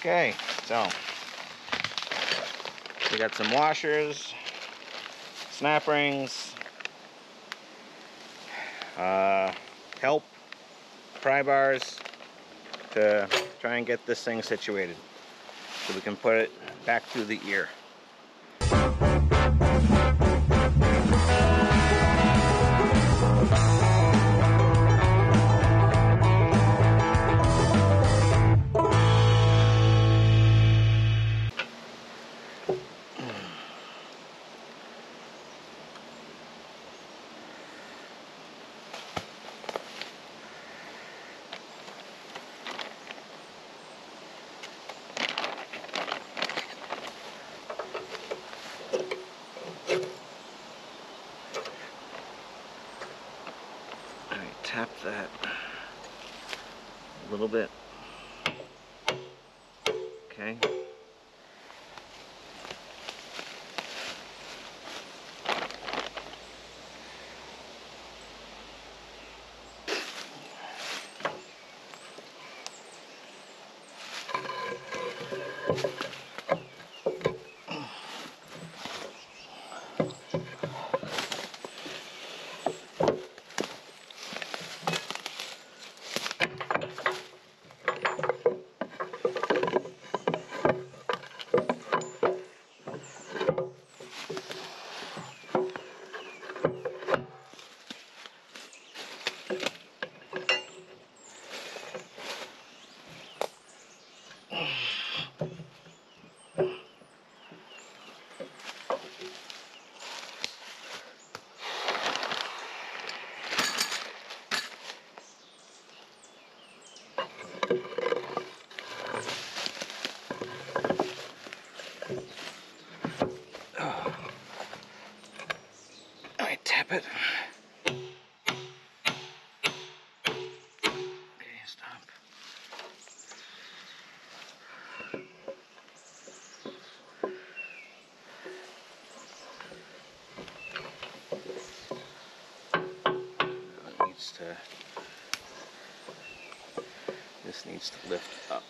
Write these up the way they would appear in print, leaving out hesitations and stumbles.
Okay, so we got some washers, snap rings, help, pry bars to try and get this thing situated so we can put it back through the ear. Tap that a little bit. Okay. Tap it. Okay, stop. This needs to lift up.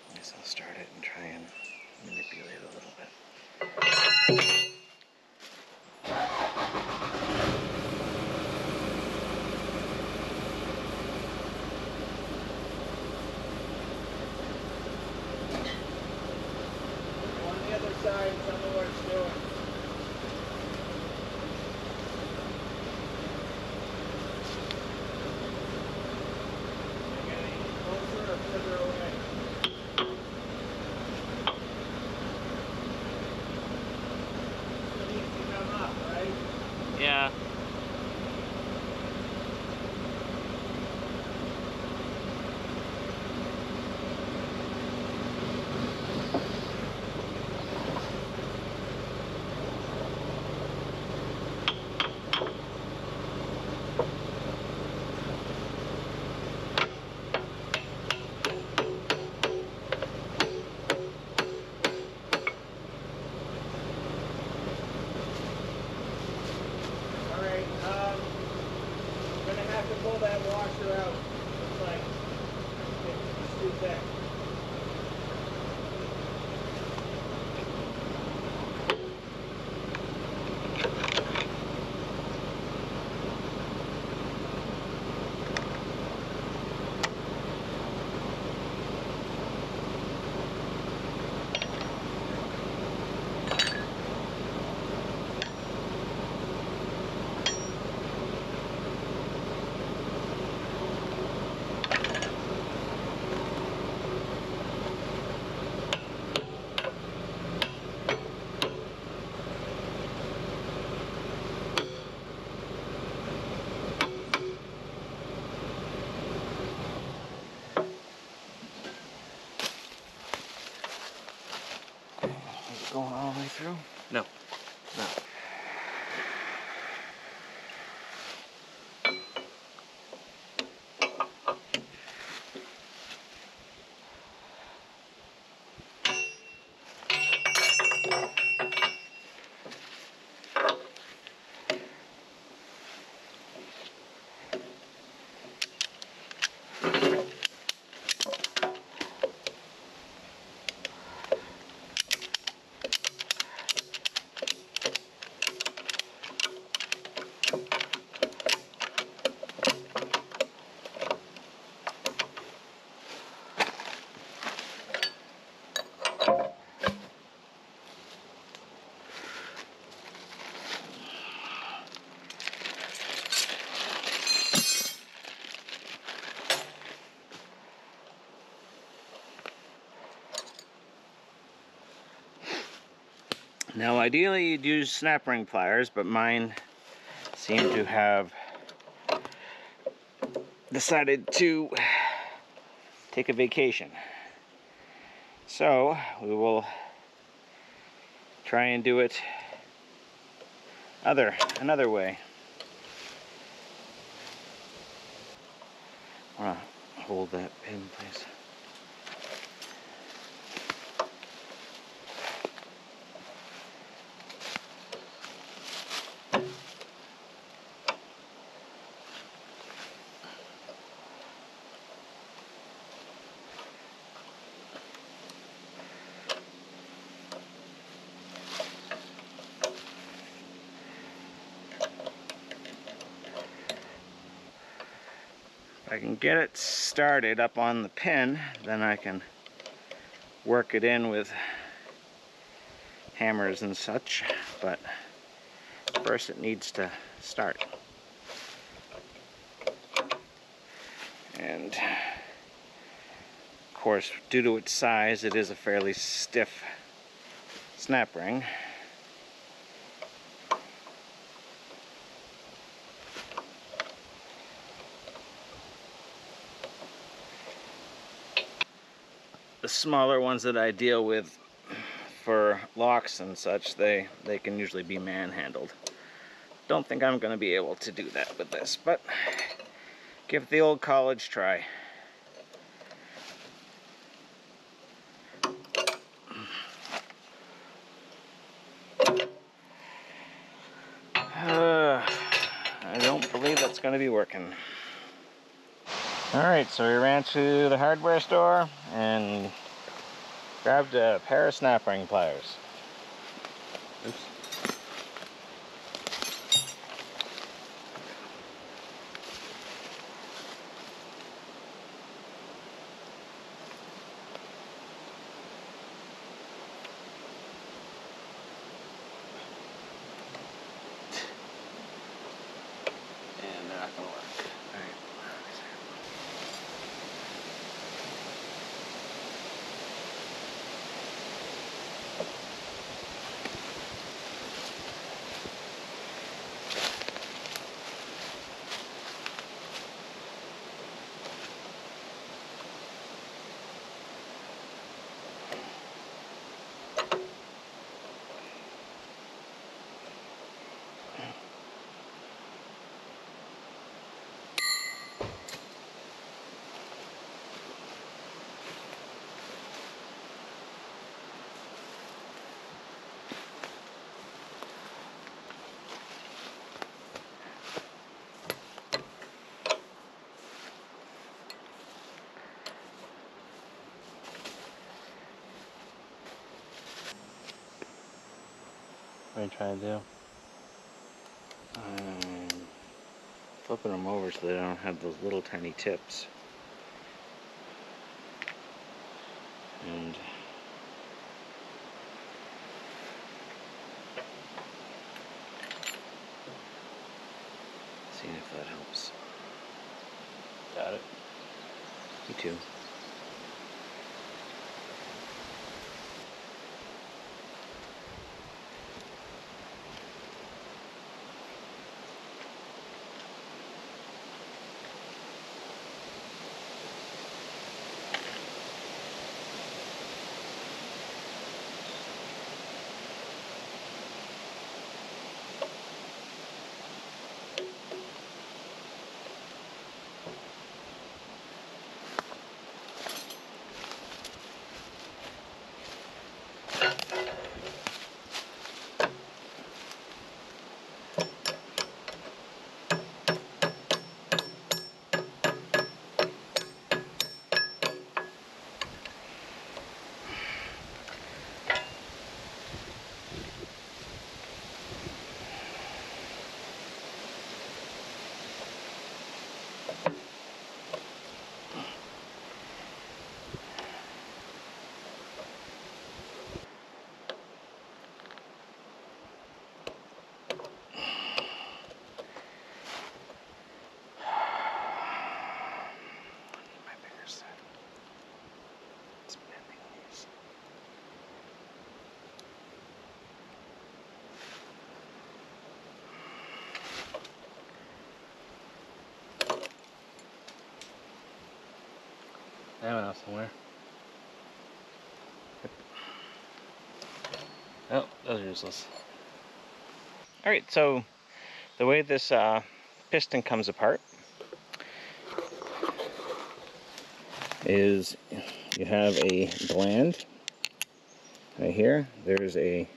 I guess I'll start it and try and manipulate it a little bit. On the other side, tell me what it's doing. Closer or further away? It needs to come up, right? Yeah. Pull that washer out. Looks like it's too thick. Going all the way through? No. No. Now ideally you'd use snap ring pliers, but mine seem to have decided to take a vacation. So we will try and do it another way. I want to hold that pin, please. If I can get it started up on the pin, then I can work it in with hammers and such, but first it needs to start. And of course, due to its size, it is a fairly stiff snap ring. The smaller ones that I deal with for locks and such, they can usually be manhandled. Don't think I'm going to be able to do that with this, but give it the old college try. I don't believe that's going to be working. Alright, so we ran to the hardware store and grabbed a pair of snap ring pliers. Oops. And they're not going to work. Alright. What are you trying to do? Flipping them over so they don't have those little tiny tips. And seeing if that helps. Got it. Me too. I went off somewhere. Oh, those are useless. Alright, so the way this piston comes apart is you have a gland right here. There's a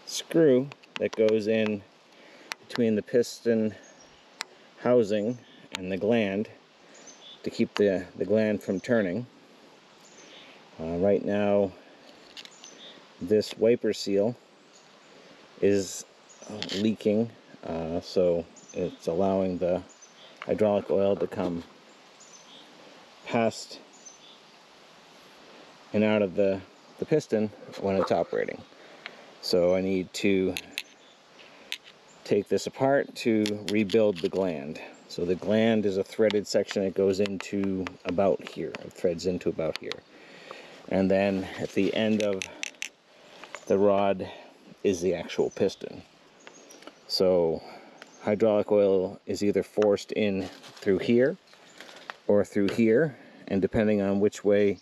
screw that goes in between the piston housing and the gland to keep the gland from turning. Right now, this wiper seal is leaking, so it's allowing the hydraulic oil to come past and out of the piston when it's operating. So I need to take this apart to rebuild the gland. So the gland is a threaded section that goes into about here. It threads into about here. And then at the end of the rod is the actual piston. So hydraulic oil is either forced in through here or through here, and depending on which way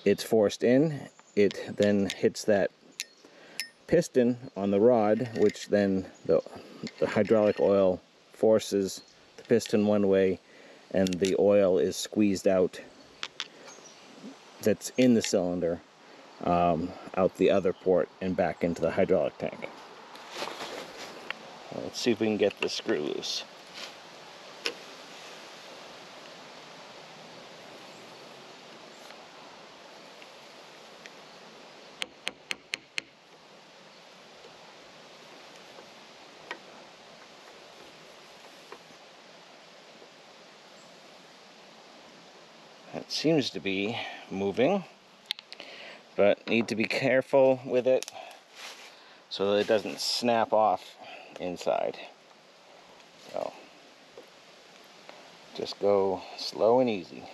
it's forced in, it then hits that piston on the rod, which then the hydraulic oil forces the piston one way and the oil is squeezed out that's in the cylinder out the other port and back into the hydraulic tank. Let's see if we can get the screw loose. It seems to be moving, but need to be careful with it so that it doesn't snap off inside. So just go slow and easy.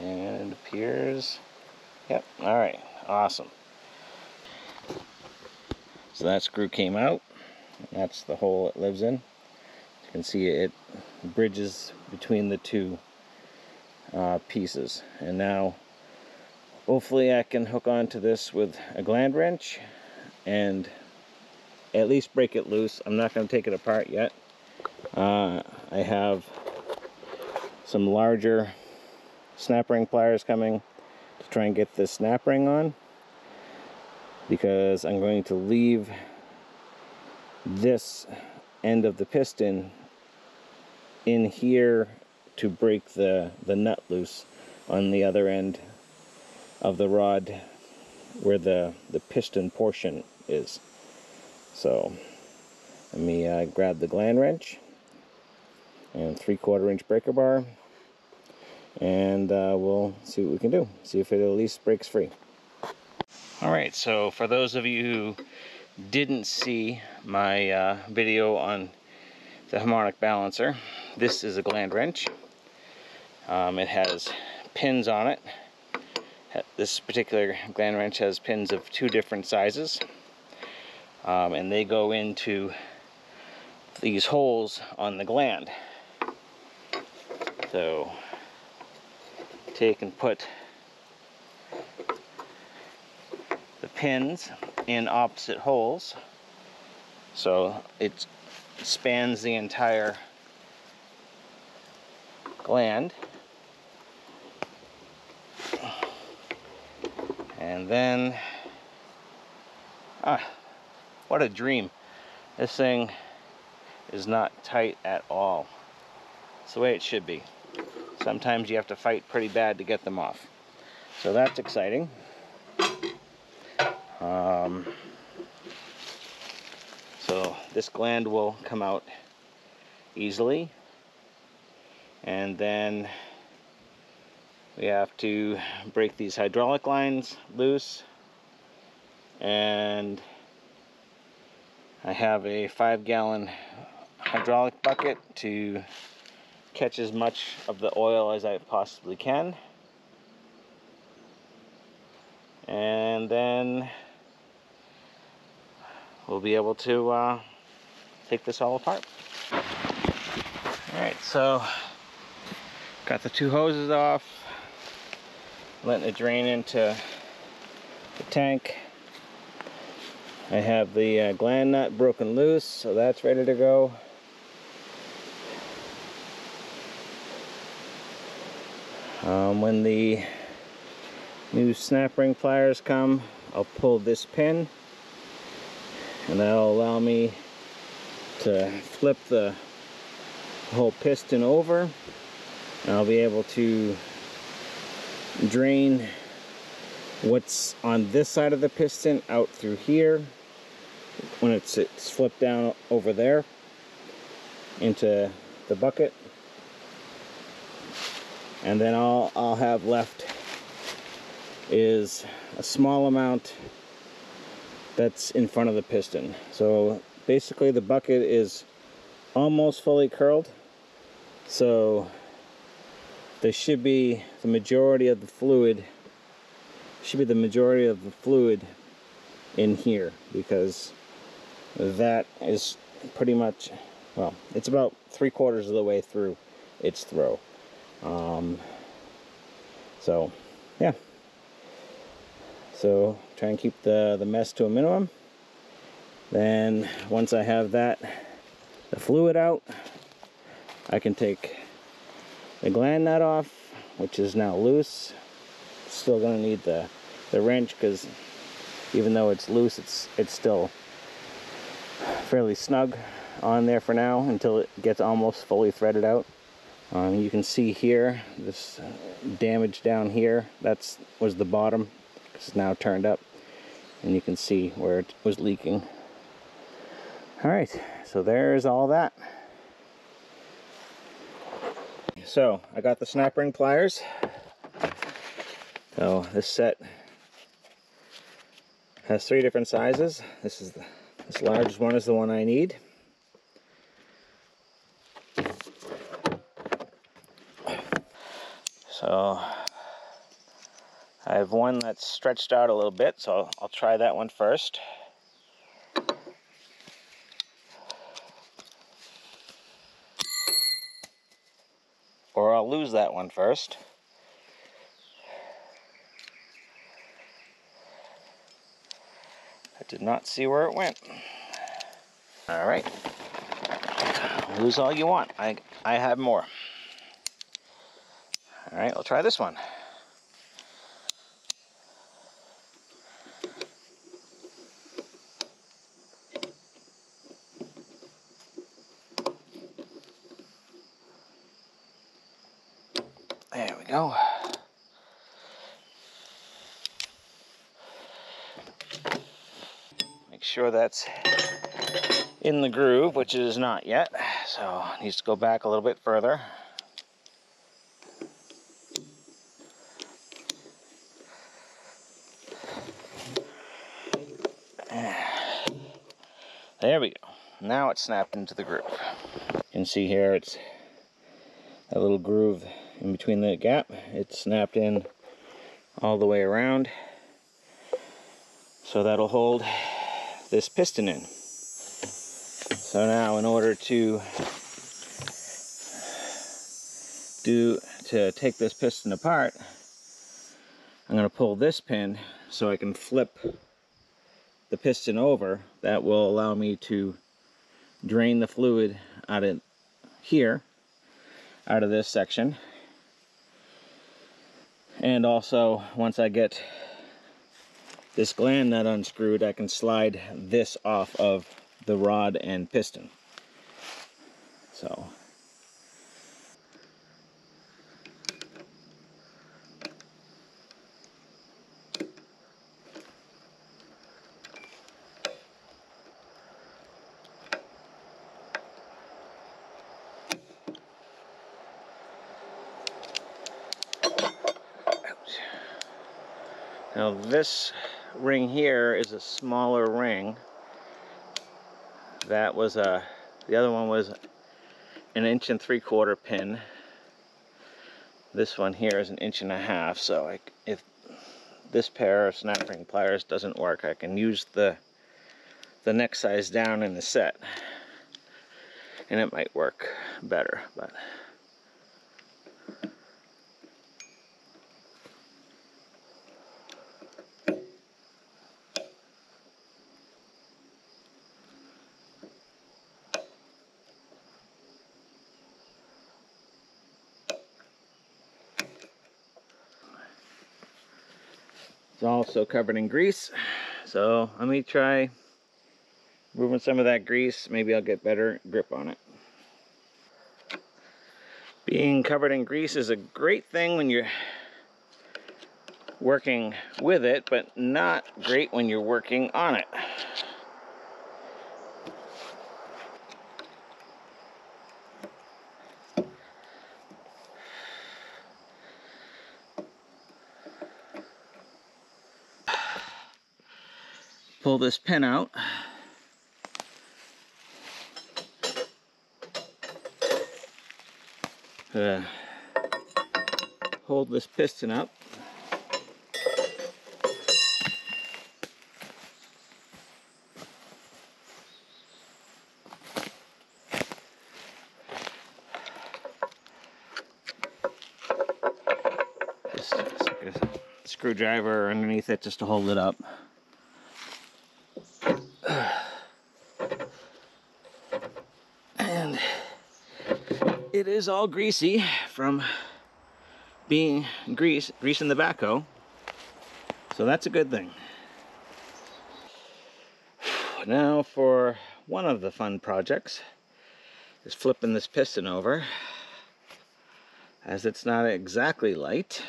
And it appears, yep, all right, awesome. So that screw came out. That's the hole it lives in. You can see it bridges between the two pieces. And now hopefully I can hook onto this with a gland wrench and at least break it loose. I'm not going to take it apart yet. I have some larger snap ring pliers coming to try and get this snap ring on, because I'm going to leave this end of the piston in here to break the nut loose on the other end of the rod where the piston portion is. So let me grab the gland wrench and 3/4 inch breaker bar, and we'll see what we can do. See if it at least breaks free. Alright, so for those of you who didn't see my video on the harmonic balancer, this is a gland wrench. It has pins on it. This particular gland wrench has pins of 2 different sizes, and they go into these holes on the gland. So take and put the pins in opposite holes so it spans the entire gland. And then, what a dream. This thing is not tight at all. It's the way it should be. Sometimes you have to fight pretty bad to get them off. So that's exciting. So this gland will come out easily. And then we have to break these hydraulic lines loose. And I have a 5-gallon hydraulic bucket to catch as much of the oil as I possibly can. and then we'll be able to take this all apart. Alright, so got the two hoses off, letting it drain into the tank. I have the gland nut broken loose, so that's ready to go. When the new snap ring pliers come, I'll pull this pin, and that'll allow me to flip the whole piston over, and I'll be able to drain what's on this side of the piston out through here when it's flipped down over there into the bucket. And then all I'll have left is a small amount that's in front of the piston. So basically the bucket is almost fully curled, so there should be the majority of the fluid in here, because that is pretty much, well, it's about 3/4 of the way through its throw. So yeah, so try and keep the mess to a minimum. Then once I have the fluid out, I can take the gland nut off, which is now loose. Still gonna need the wrench, because even though it's loose, it's still fairly snug on there for now until it gets almost fully threaded out. You can see here this damage down here. Was the bottom. It's now turned up, and you can see where it was leaking. All right, so there's all that. So I got the snap ring pliers. So this set has 3 different sizes. This largest one is the one I need. So I have one that's stretched out a little bit, so I'll try that one first. Or I'll lose that one first. I did not see where it went. All right. Lose all you want. I have more. All right, I'll try this one. There we go. Make sure that's in the groove, which it is not yet, so it needs to go back a little bit further. There we go. Now it's snapped into the groove. You can see here it's a little groove in between the gap. It's snapped in all the way around, so that'll hold this piston in. So now, in order to take this piston apart, I'm going to pull this pin so I can flip the piston over. That will allow me to drain the fluid out of here, out of this section. And also, once I get this gland nut unscrewed, I can slide this off of the rod and piston. So now this ring here is a smaller ring. That was the other one was an 1 3/4 pin. This one here is an 1.5 inches, so if this pair of snap ring pliers doesn't work, I can use the next size down in the set, and it might work better. But it's also covered in grease, so let me try removing some of that grease. Maybe I'll get better grip on it. Being covered in grease is a great thing when you're working with it, but not great when you're working on it. Pull this pin out. Hold this piston up. Just like a screwdriver underneath it just to hold it up. And it is all greasy from being greasing the backhoe, so that's a good thing. Now for one of the fun projects is flipping this piston over, as it's not exactly light.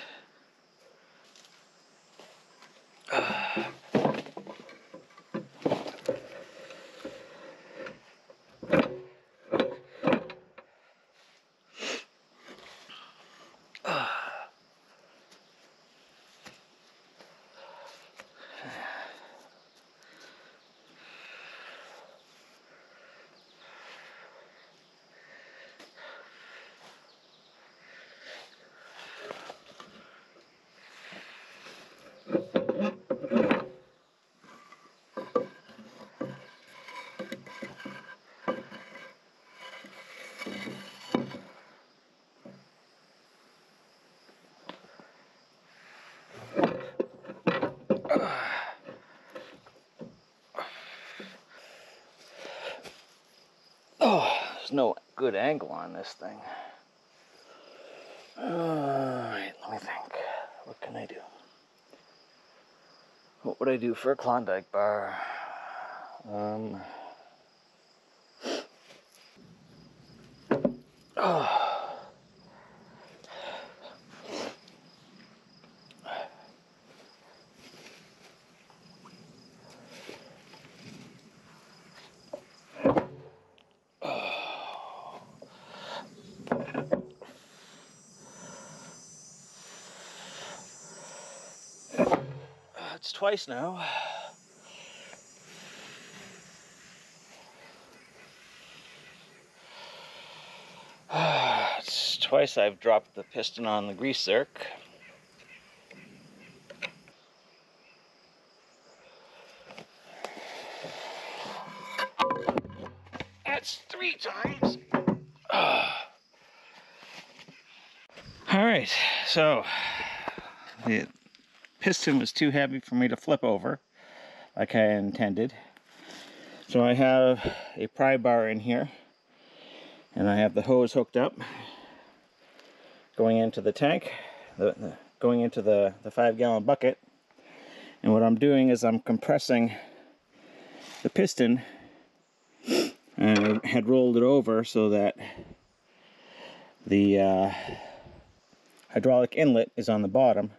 Oh, there's no good angle on this thing. Alright, let me think. What can I do? What would I do for a Klondike bar? It's twice now. It's twice I've dropped the piston on the grease zerk. That's 3 times. Alright, so the piston was too heavy for me to flip over like I intended. So I have a pry bar in here, and I have the hose hooked up going into the tank, going into the 5-gallon bucket. And what I'm doing is I'm compressing the piston, and I had rolled it over so that the hydraulic inlet is on the bottom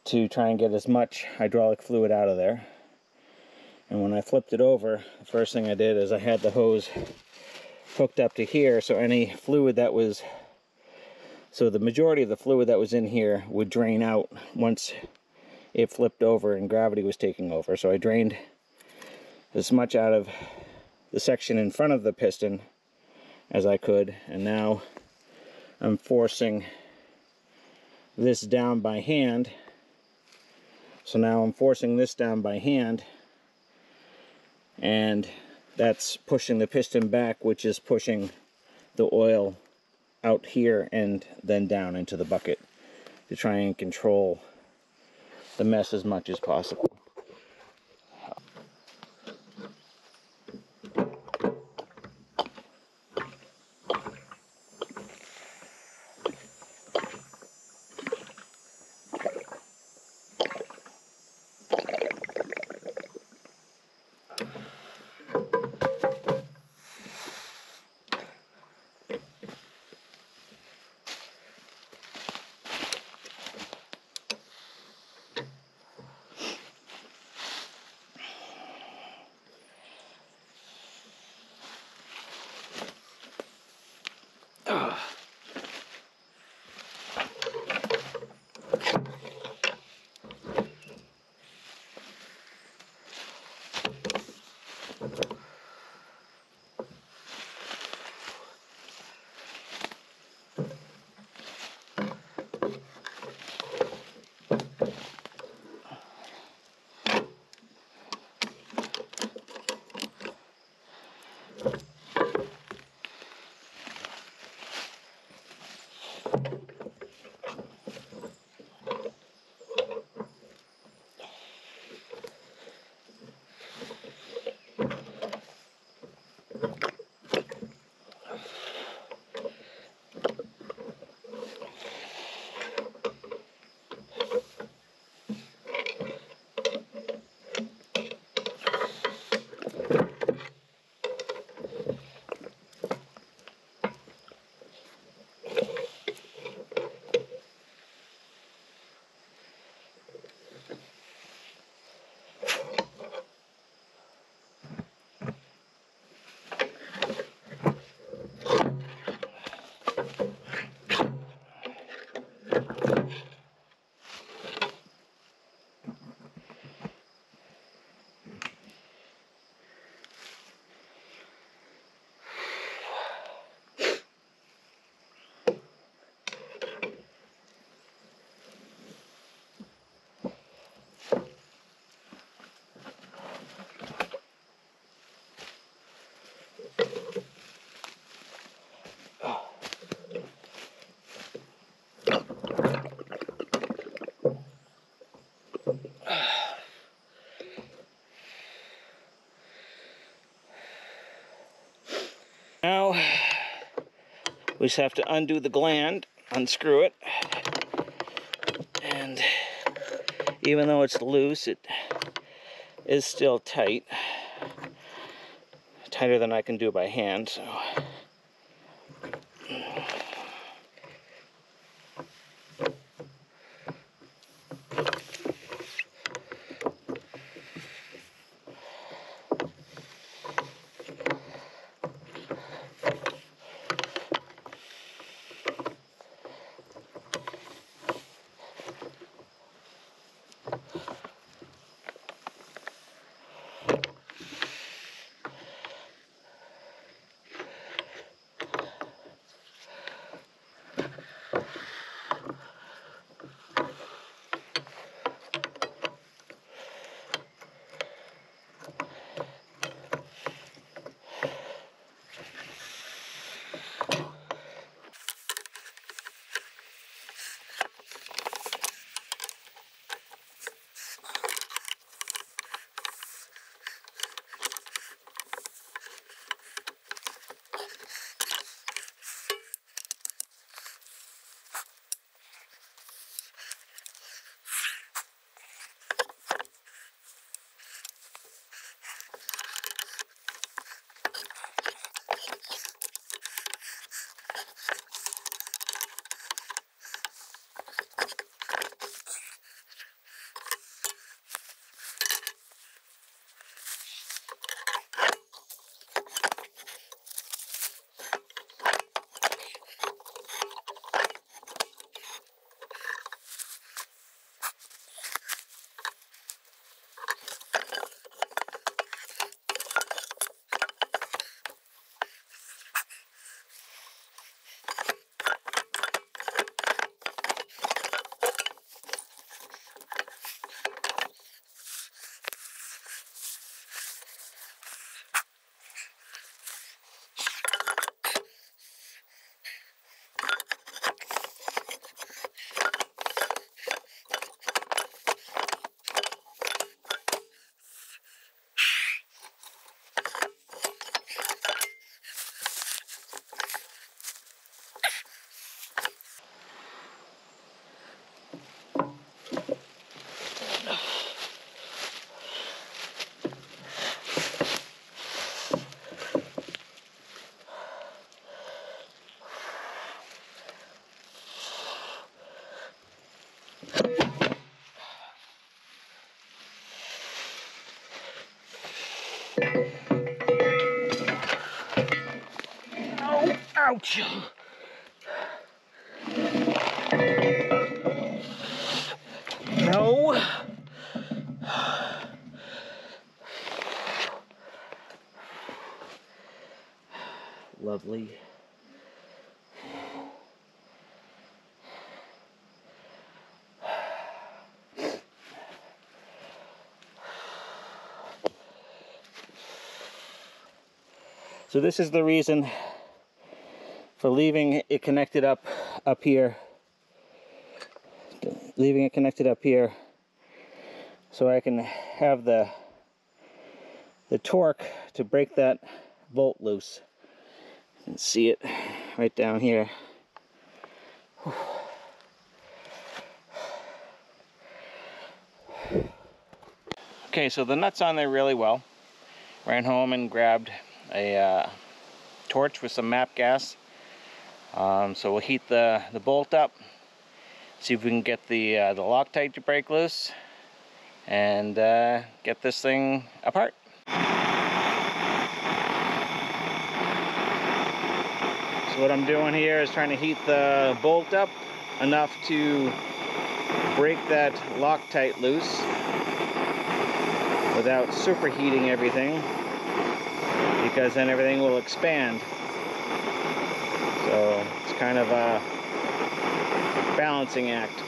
to try and get as much hydraulic fluid out of there. And when I flipped it over, the first thing I did is I had the hose hooked up to here, so any fluid that was, so the majority of the fluid that was in here would drain out once it flipped over and gravity was taking over. So I drained as much out of the section in front of the piston as I could, and now I'm forcing this down by hand So now I'm forcing this down by hand, and that's pushing the piston back, which is pushing the oil out here and then down into the bucket to try and control the mess as much as possible. Now we just have to undo the gland, unscrew it, and even though it's loose, it is still tight, tighter than I can do by hand. So Ouch! No! Lovely. So this is the reason for leaving it connected up here. Leaving it connected up here so I can have the torque to break that bolt loose. You can see it right down here. Okay, so the nut's on there really well. Ran home and grabbed a torch with some MAP gas. So we'll heat the bolt up, see if we can get the Loctite to break loose, and get this thing apart. So what I'm doing here is trying to heat the bolt up enough to break that Loctite loose without superheating everything, because then everything will expand. So it's kind of a balancing act.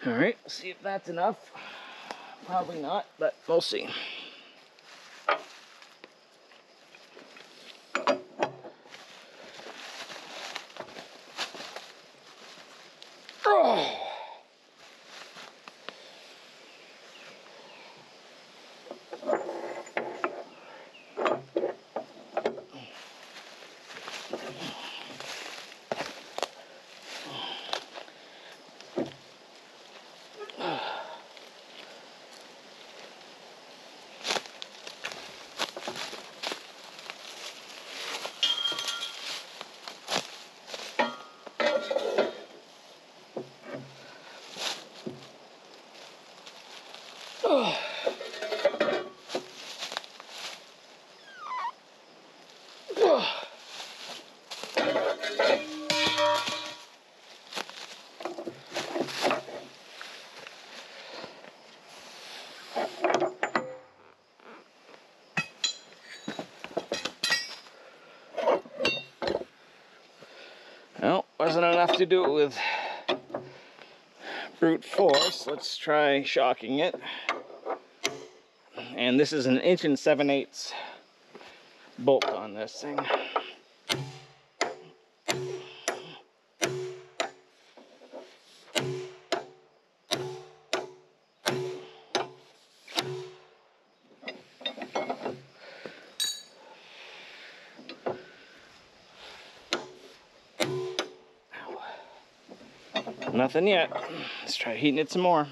All right, see if that's enough. Probably not, but we'll see. Oh. Well, wasn't enough to do it with brute force. Let's try shocking it. And this is an 1 7/8" bolt on this thing. Nothing yet. Let's try heating it some more.